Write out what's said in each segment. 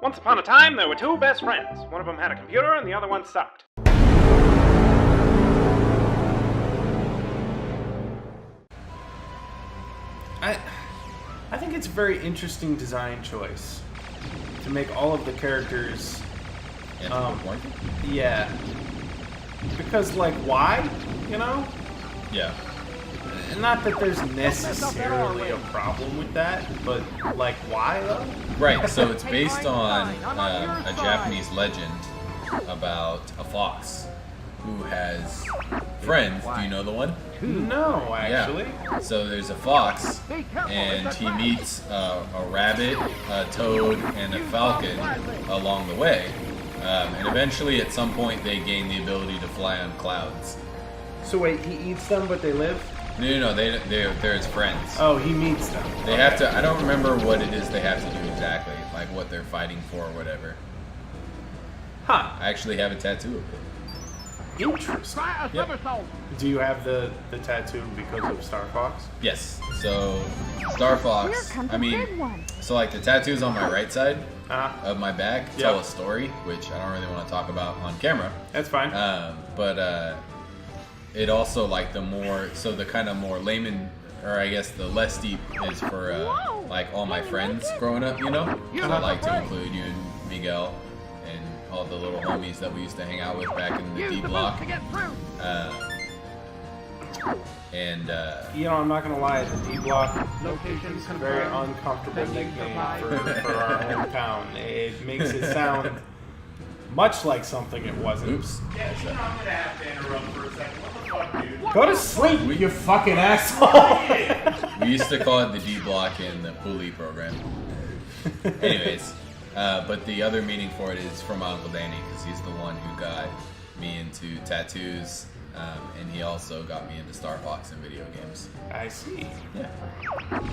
Once upon a time, there were two best friends. One of them had a computer and the other one sucked. I think it's a very interesting design choice to make all of the characters. Yeah. Because, like, why? You know? Yeah. Not that there's necessarily a problem with that, but, like, why, though? Right, so it's based on a Japanese legend about a fox who has friends. Do you know the one? No, actually. Yeah. So there's a fox, and he meets a rabbit, a toad, and a falcon along the way. And eventually, at some point, they gain the ability to fly on clouds. So wait, he eats them, but they live? No, they're his friends. Oh, he meets them. They have to. I don't remember what it is they have to do exactly, like what they're fighting for or whatever. Huh. I actually have a tattoo of it. Interesting. Yep. Do you have the tattoo because of Starfox? Yes. So Starfox. I mean, so like the tattoos on my right side of my back tell a story, which I don't really want to talk about on camera. That's fine. But it also like the kind of more layman, or I guess the less deep is for like all my friends growing up, you know. So I like to include you and Miguel and all the little homies that we used to hang out with back in the D block. You know, I'm not gonna lie, the D block is a very uncomfortable nickname for our hometown. It makes it sound much like something it wasn't. Oops. Yeah, you know, I'm gonna have to interrupt for a second. What the fuck, dude? Go to sleep, you fucking asshole! We used to call it the D block in the Puli program. Anyways, but the other meaning for it is from my Uncle Danny, because he's the one who got me into tattoos, and he also got me into Starfox and video games. I see. Yeah.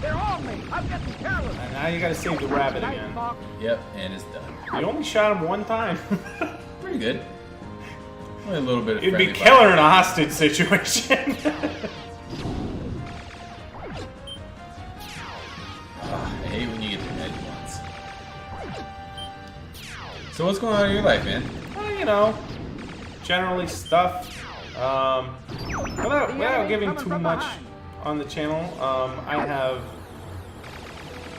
They're on me. I've got the careless. And now you gotta save the rabbit again. Yep, and it's done. You only shot him one time. Pretty good. Only a little bit of It'd be friendly killer fire. in a hostage situation. I hate when you get the edge ones. So what's going on in your life, man? Well, you know, generally stuff. Without giving too much on the channel, I have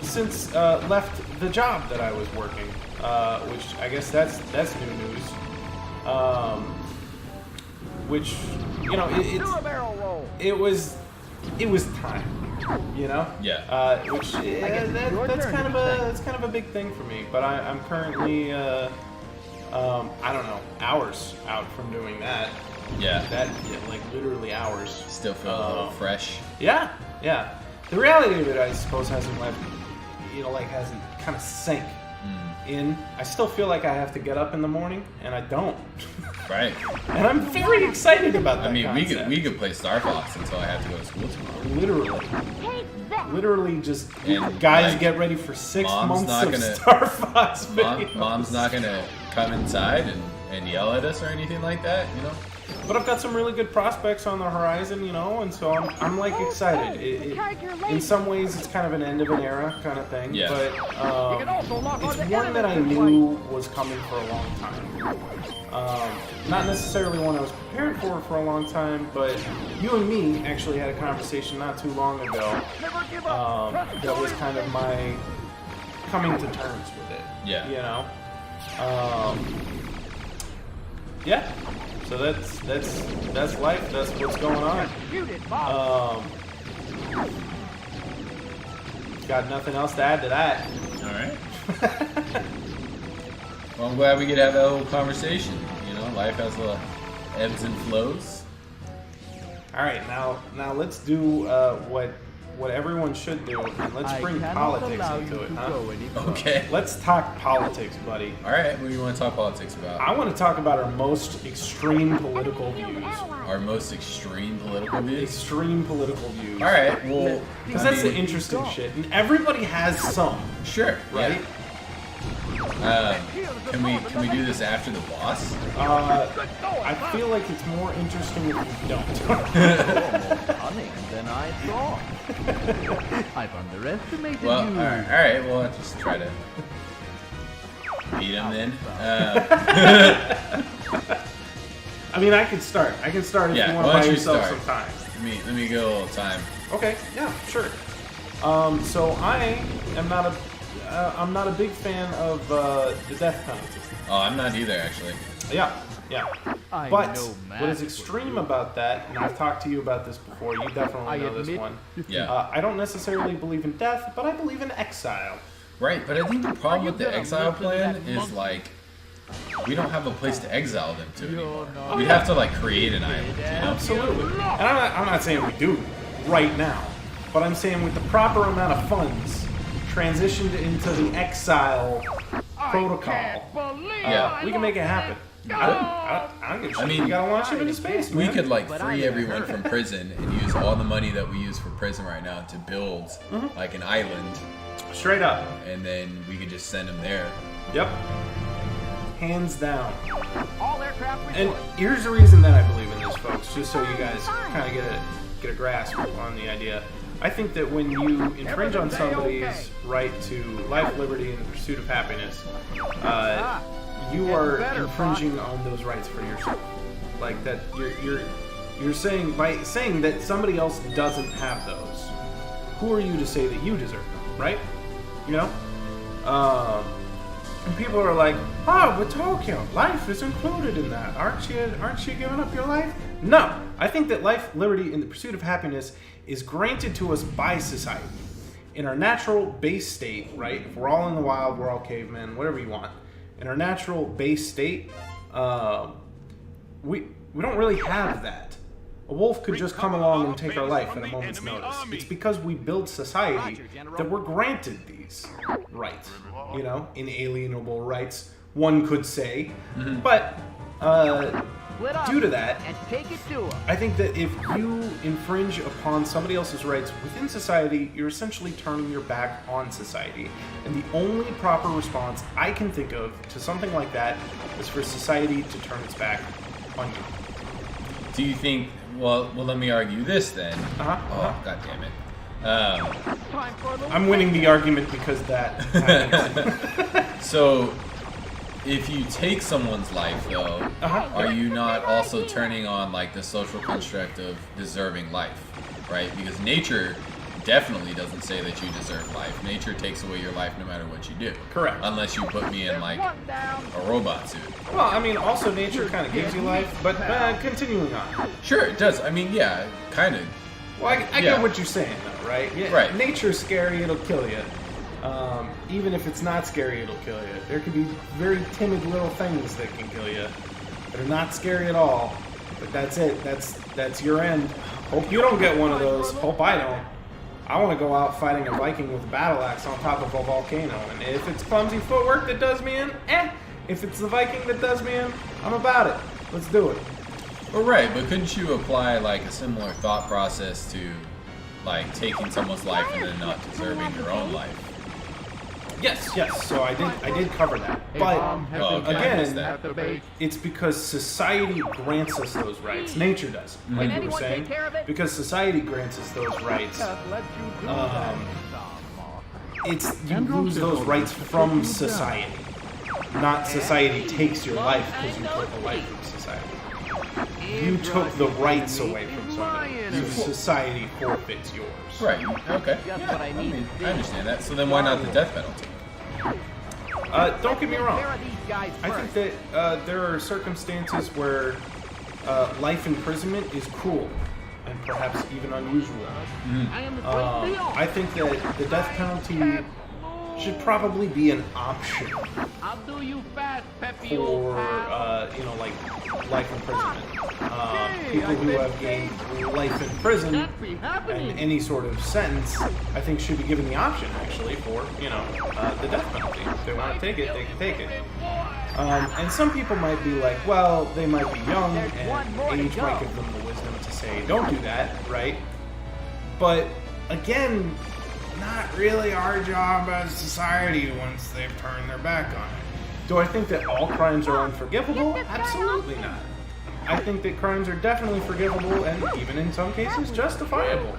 since left the job that I was working, which I guess that's new news. Which, you know, it was time, you know. Yeah. Which that's kind of a big thing for me. But I'm currently I don't know, hours out from doing that. Yeah. Like literally hours. Still feel a little fresh. Yeah. The reality of it, I suppose, hasn't kind of sank in. I still feel like I have to get up in the morning, and I don't. Right. And I'm very excited about that. I mean, concept. we could play Star Fox until I have to go to school tomorrow. Literally just And, guys like, get ready for 6 Mom's months not of gonna- Star Fox videos. Mom's not gonna come inside and yell at us or anything like that, you know. But I've got some really good prospects on the horizon, you know, and so I'm like excited. In some ways, it's kind of an end of an era kind of thing. Yeah. But it's one that I knew was coming for a long time. Not necessarily one I was prepared for a long time, but you and me actually had a conversation not too long ago that was kind of my coming to terms with it. Yeah. You know. Yeah. So that's life. That's what's going on. Got nothing else to add to that. All right. Well, I'm glad we could have that little conversation. You know, life has ebbs and flows. All right, now let's do what everyone should do, and let's bring politics into it, huh? Okay. Let's talk politics, buddy. All right. What do you want to talk politics about? I want to talk about our most extreme political views. Our most extreme political views. Extreme political views. All right. Well, Because that's the interesting shit, and everybody has some, Sure. right? Yeah. Can we do this after the boss? I feel like it's more interesting if we don't. Cunning than I thought. I've underestimated Well, you. all right. Well, I'll just try to. beat him then. I mean, I can start. I can start if you want to buy yourself some time. Let me get a little time. Okay, yeah, sure. So I am not I'm not a big fan of the death penalty. Oh, I'm not either, actually. Yeah. But what is extreme about that, and I've talked to you about this before, you definitely know this one. Yeah. I don't necessarily believe in death, but I believe in exile. Right, but I think the problem with the exile plan is like we don't have a place to exile them to anymore. We'd have to like create an island, you know? Absolutely. And I'm not saying we do right now, but I'm saying with the proper amount of funds transitioned into the exile protocol, we can make it happen. I don't give a shit. I mean, you gotta launch him into space, man. We could like free everyone from prison and use all the money that we use for prison right now to build like an island. Straight up. And then we could just send them there. Yep. Hands down. All aircraft And here's the reason that I believe in this, folks, just so you guys kind of get a grasp on the idea. I think that when you infringe on somebody's right to life, liberty, and the pursuit of happiness, you are infringing on those rights for yourself. Like that, you're saying by saying that somebody else doesn't have those. Who are you to say that you deserve them, right? You know. And people are like, "Oh, but Tokyo, life is included in that. Aren't you giving up your life?" No, I think that life, liberty, and the pursuit of happiness is granted to us by society. In our natural base state, right? If we're all in the wild, we're all cavemen, whatever you want. In our natural base state, we don't really have that. A wolf could just come along and take our life at a moment's notice. It's because we build society that we're granted these rights. You know, inalienable rights, one could say. But due to that, I think that if you infringe upon somebody else's rights within society, you're essentially turning your back on society. And the only proper response I can think of to something like that is for society to turn its back on you. Do you think? Well, let me argue this then. Oh, god damn it. I'm winning the argument because that happens. So, if you take someone's life, though, are you not also turning on like the social construct of deserving life, right? Because nature definitely doesn't say that you deserve life. Nature takes away your life no matter what you do. Correct. Unless you put me in like a robot suit. Well, I mean, also nature kind of gives you life, but continuing on. Sure, it does. I mean, yeah, kind of. Well, I get what you're saying, though, right? Yeah, right. Nature's scary, it'll kill you. Even if it's not scary, it'll kill you. There can be very timid little things that can kill you that are not scary at all. But that's it. That's your end. Hope you don't get one of those. Hope I don't. I want to go out fighting a Viking with a battle axe on top of a volcano. And if it's clumsy footwork that does me in, If it's the Viking that does me in, I'm about it. Let's do it. Well, right, but couldn't you apply like a similar thought process to like taking someone's life and then not deserving your own life? Yes. So I did cover that. But again, it's because society grants us those rights. Nature does, like you were saying. Because society grants us those rights. You lose those rights from society. Not society takes your life because you took a life from society. You took the rights away from somebody. Society forfeits yours. Right. Okay. Yeah, I mean, I understand that. So then why not the death penalty? Don't get me wrong. I think that there are circumstances where life imprisonment is cruel and perhaps even unusual. I think that the death penalty should probably be an option for like life imprisonment. People who have gained life in prison and any sort of sentence, I think, should be given the option actually for the death penalty. If they want to take it, they can take it. And some people might be like, well, they might be young and age might give them the wisdom to say, don't do that, right? But again, not really our job as society once they've turned their back on it. Do I think that all crimes are unforgivable? Absolutely not. I think that crimes are definitely forgivable and even in some cases justifiable.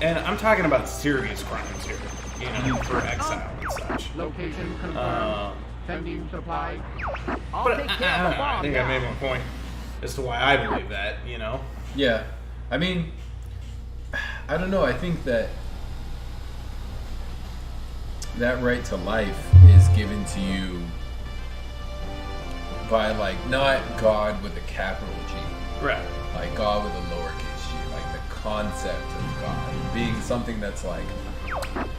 And I'm talking about serious crimes here. you know, for exile and such. Location confirmed. Sending supplies. I'll But take I care don't of the know. I bomb think I guy. made my point as to why I believe that, you know. Yeah, I mean, I don't know. I think that right to life is given to you by, like, not God with a capital G, Right. like God with a lowercase g, like the concept of God being something that's like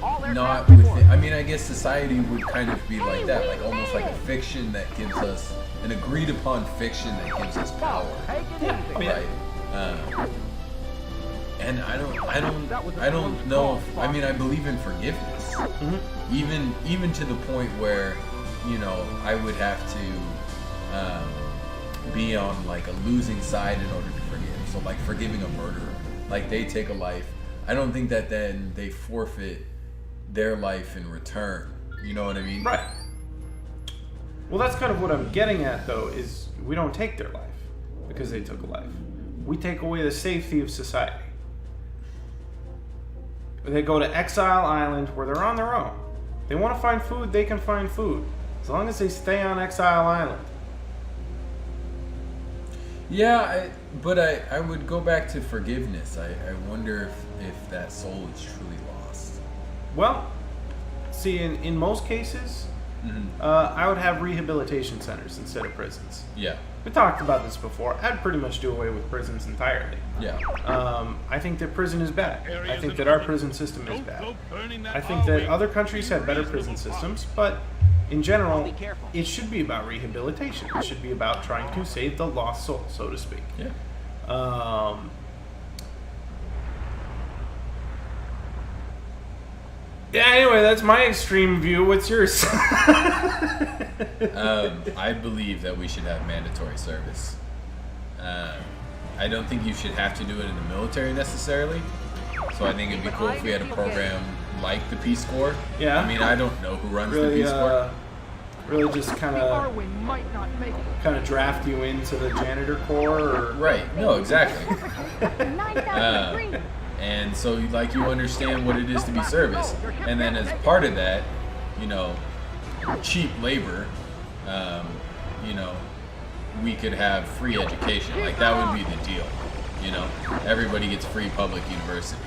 All not aircraft within. report. I mean, I guess society would kind of be like that, like almost like a fiction that gives us an agreed upon fiction that gives us power, Take it easy. right? And I don't know. I mean, I believe in forgiveness, even to the point where, you know, I would have to be on like a losing side in order to forgive. So like forgiving a murderer, like they take a life. I don't think that then they forfeit their life in return. You know what I mean? Right. Well, that's kind of what I'm getting at, though, is we don't take their life because they took a life. We take away the safety of society. They go to Exile Island where they're on their own. They want to find food, they can find food. As long as they stay on Exile Island. Yeah, but I would go back to forgiveness. I wonder if that soul is truly lost. Well, see, in most cases, I would have rehabilitation centers instead of prisons. Yeah, We talked about this before. I'd pretty much do away with prisons entirely. yeah. I think that prison is bad. I think that our prison system is bad. I think that other countries have better prison systems, but in general, it should be about rehabilitation. It should be about trying to save the lost soul, so to speak. Yeah. Yeah, anyway, that's my extreme view. What's yours? I believe that we should have mandatory service. I don't think you should have to do it in the military necessarily. So I think it'd be cool if we had a program like the Peace Corps. Yeah. I mean, I don't know who runs really, the Peace Corps. really just kind Or of we might not make it. draft you into the janitor corps, or Right. No, exactly. 9,000 degrees. And so, like, you understand what it is to be service. And then as part of that, you know, cheap labor, you know, we could have free education. Like, that would be the deal. You know, everybody gets free public university.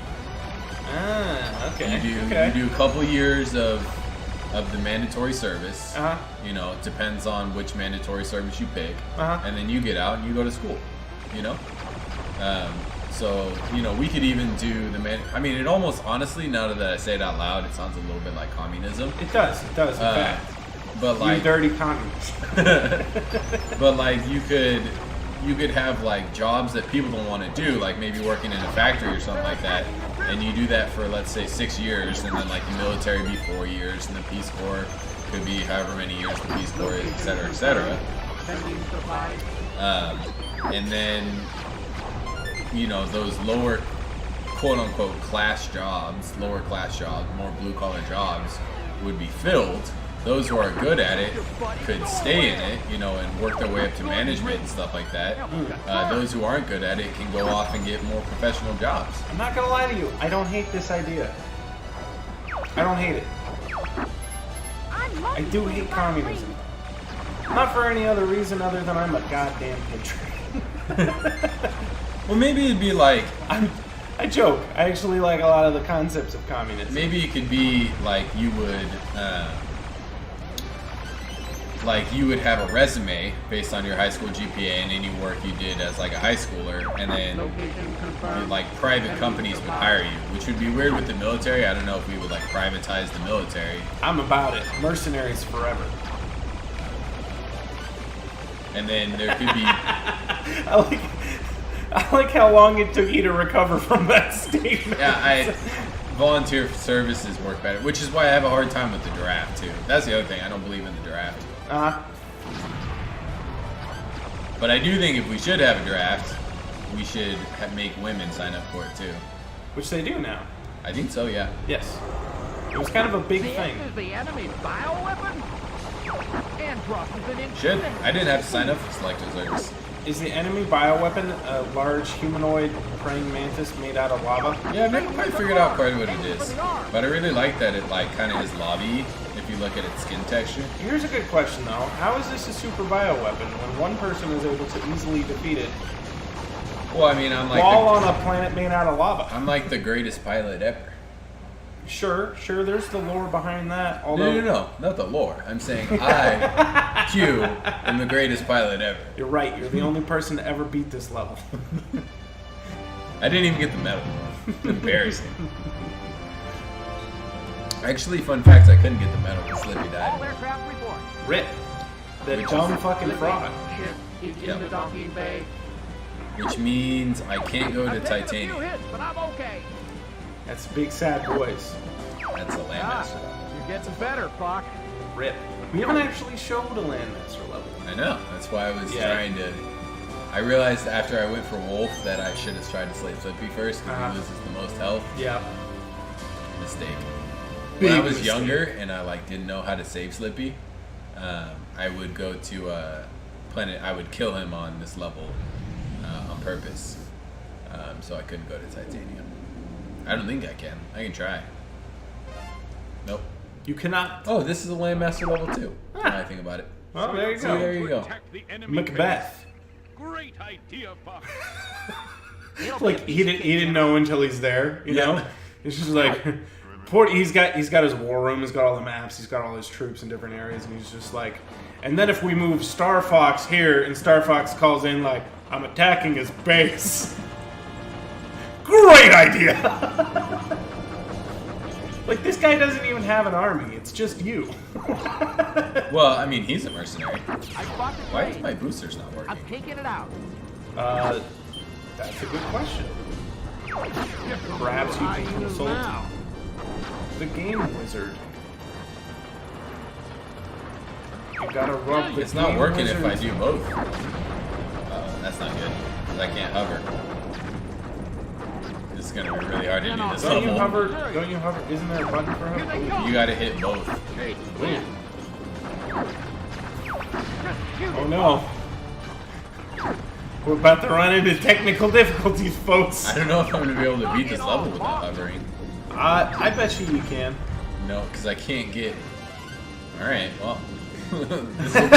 okay. You do a couple years of the mandatory service. You know, it depends on which mandatory service you pick. And then you get out and you go to school, you know? So, you know, we could even do I mean, it almost, honestly, now that I say it out loud, it sounds a little bit like communism. It does, in fact. But You like, dirty communist. but like, you could have like jobs that people don't want to do, like maybe working in a factory or something like that, and you do that for, let's say, 6 years, and then like the military be 4 years, and the Peace Corps could be however many years the Peace Corps is, et cetera, et cetera. And then, you know, those lower, quote-unquote, lower class jobs, more blue-collar jobs would be filled. Those who are good at it could stay in it, you know, and work their way up to management and stuff like that. Those who aren't good at it can go off and get more professional jobs. I'm not gonna lie to you, I don't hate this idea. I don't hate it. I do hate communism. Not for any other reason other than I'm a goddamn patriot. Well, maybe it'd be like, I joke. I actually like a lot of the concepts of communism. maybe it could be like you would have a resume based on your high school GPA and any work you did as like a high schooler, and then like private companies would hire you, which would be weird with the military. I don't know if we would like privatize the military. I'm about it. Mercenaries forever. And then there could be I like how long it took you to recover from that statement. Yeah, volunteer services work better, which is why I have a hard time with the draft too. That's the other thing. I don't believe in the draft. But I do think if we should have a draft, we should make women sign up for it too. Which they do now. I think so, yeah. Yes. It was kind of a big thing. This is the enemy's bioweapon? And crosses an Should. infinity. I didn't have to sign up for selective service. Is the enemy bioweapon a large humanoid praying mantis made out of lava? Yeah, I've never quite figured out quite what it is. But I really like that it like kind of is lobby if you look at its skin texture. Here's a good question though. How is this a super bioweapon when one person is able to easily defeat it Well, I mean, I'm like while on a planet made out of lava? I'm like the greatest pilot ever. Sure, there's the lore behind that. Although No, not the lore. I'm saying I, Q, am the greatest pilot ever. You're right, you're the only person to ever beat this level. I didn't even get the medal. Embarrassing. Actually, fun fact, I couldn't get the medal because Slippy All died. aircraft report. Rip. That dumb fucking fraud. Ship is Yep. in the docking bay. Which means I can't go to I've taken a few Titanium. hits, but I'm okay. That's big sad boys. That's a landmaster level. You're getting better, Fox. Rip. We haven't actually showed a landmaster level. I know. That's why I was Yeah. trying to... I realized after I went for Wolf that I should have tried to slay Slippy first because he loses the most health. Yeah. Mistake. Big When I was mistake. younger and I like didn't know how to save Slippy, I would go to planet. I would kill him on this level on purpose, so I couldn't go to Titanium. I don't think I can. I can try. Nope. You cannot. Oh, this is a landmaster level too. Now I think about it. Oh, there you So there go. you go. Macbeth. Great idea, Fox. Like he didn't know until he's there. You know. Yeah. It's just like. He's got his war room. He's got all the maps. He's got all his troops in different areas, and he's just like. And then if we move Starfox here, and Starfox calls in like, "I'm attacking his base." Great idea. Like this guy doesn't even have an army. It's just you. Well, I mean, he's a mercenary. I spot the Why is train. my boosters not working? I'm taking it out. That's a good question. Perhaps you can consult Now. the game wizard. You gotta rub the It's not game working if I wizard's- do both. That's not good. 'Cause I can't hover. This is gonna be really hard to do this Don't you level. hover? Don't you hover? Isn't there a button for Here they hover? come. You gotta hit both. Oh no. We're about to run into technical difficulties, folks. I don't know if I'm gonna be able to beat this level without hovering. I bet you can. No, because I can't get. Alright, well. This will be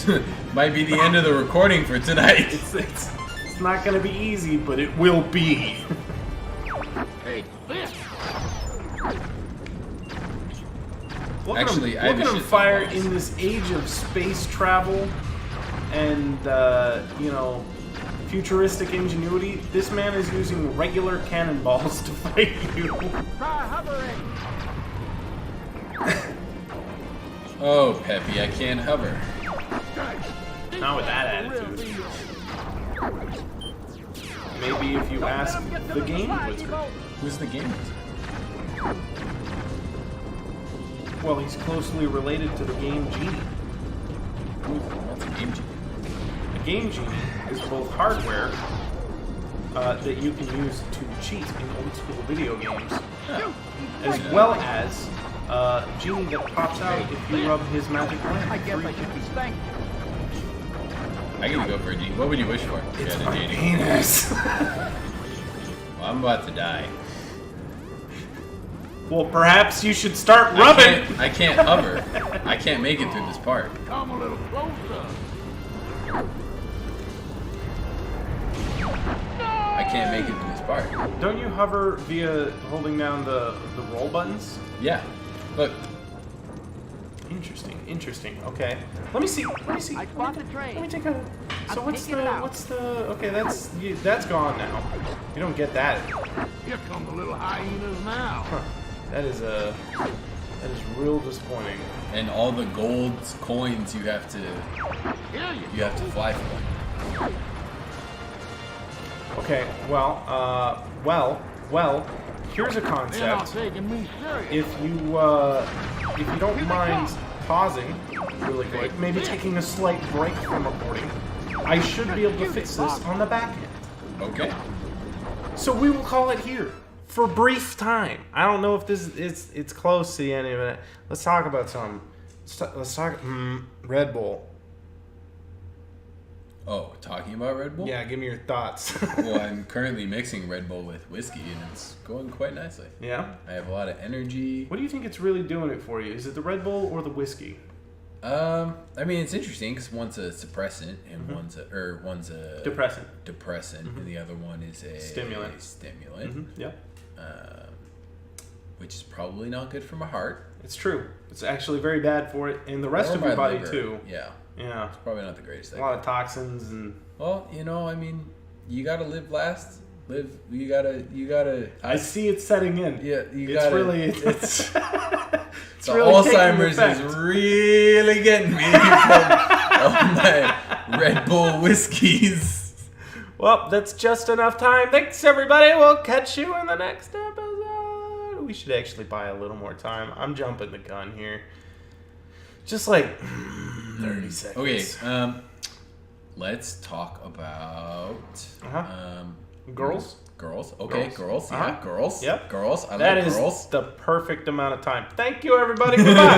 interesting. Might be the end of the recording for tonight. It's not gonna be easy, but it will be. Look Actually, at I him, have look a at him shit ton fire of bonus. in this age of space travel and you know, futuristic ingenuity. This man is using regular cannonballs to fight you. Try hovering. Oh, Peppy, I can't hover. Not with that attitude. Maybe if you ask the game wizard. Who's the game wizard? Well, he's closely related to the game genie. What's a game genie? A game genie is both hardware that you can use to cheat in old school video games, as well as a genie that pops out if you rub his magic lamp. I guess I should be thankful. I gotta go for a genie. What would you wish for? If you It's had a my genie? penis. Well, I'm about to die. Well, perhaps you should start rubbing. I can't hover. I can't make it through this part. Come a little closer. I can't make it through this part. Don't you hover via holding down the roll buttons? Yeah. Look. Interesting. Okay. Let me see. I spot the train. Let me take a. So I'm what's taking it out. Okay, that's gone now. You don't get that. Here come the little hyenas now. That is real disappointing. And all the gold coins you have to fly for. Okay, well, here's a They're not concept. taking me serious. If you don't mind pausing really quick, maybe taking a slight break from recording, I should be able to fix this on the back end. Okay. So we will call it here for a brief time. I don't know if this it's close to the end of it. Let's talk about some Let's talk Red Bull. Oh, talking about Red Bull? Yeah, give me your thoughts. Well, I'm currently mixing Red Bull with whiskey, and it's going quite nicely. Yeah? I have a lot of energy. What do you think it's really doing it for you? Is it the Red Bull or the whiskey? I mean, it's interesting because one's a suppressant and one's a Depressant. and the other one is a Stimulant. Yep. Which is probably not good for my heart. It's true. It's actually very bad for it and the rest Or of your my body liver. too. Yeah, Yeah. it's probably not the greatest A thing. lot of toxins and Well, I mean, you gotta live last. You gotta. I see it setting in. Yeah, you It's gotta. really it's it's it's the really taking Alzheimer's effect. is really getting me from all my Red Bull whiskeys. Well, that's just enough time. Thanks, everybody. We'll catch you in the next episode. We should actually buy a little more time. I'm jumping the gun here. Just like 30 seconds. Okay, let's talk about Girls? Girls. Okay, girls. Uh-huh. Yeah, girls. Yep. Girls. I That like is girls. the perfect amount of time. Thank you, everybody. Goodbye.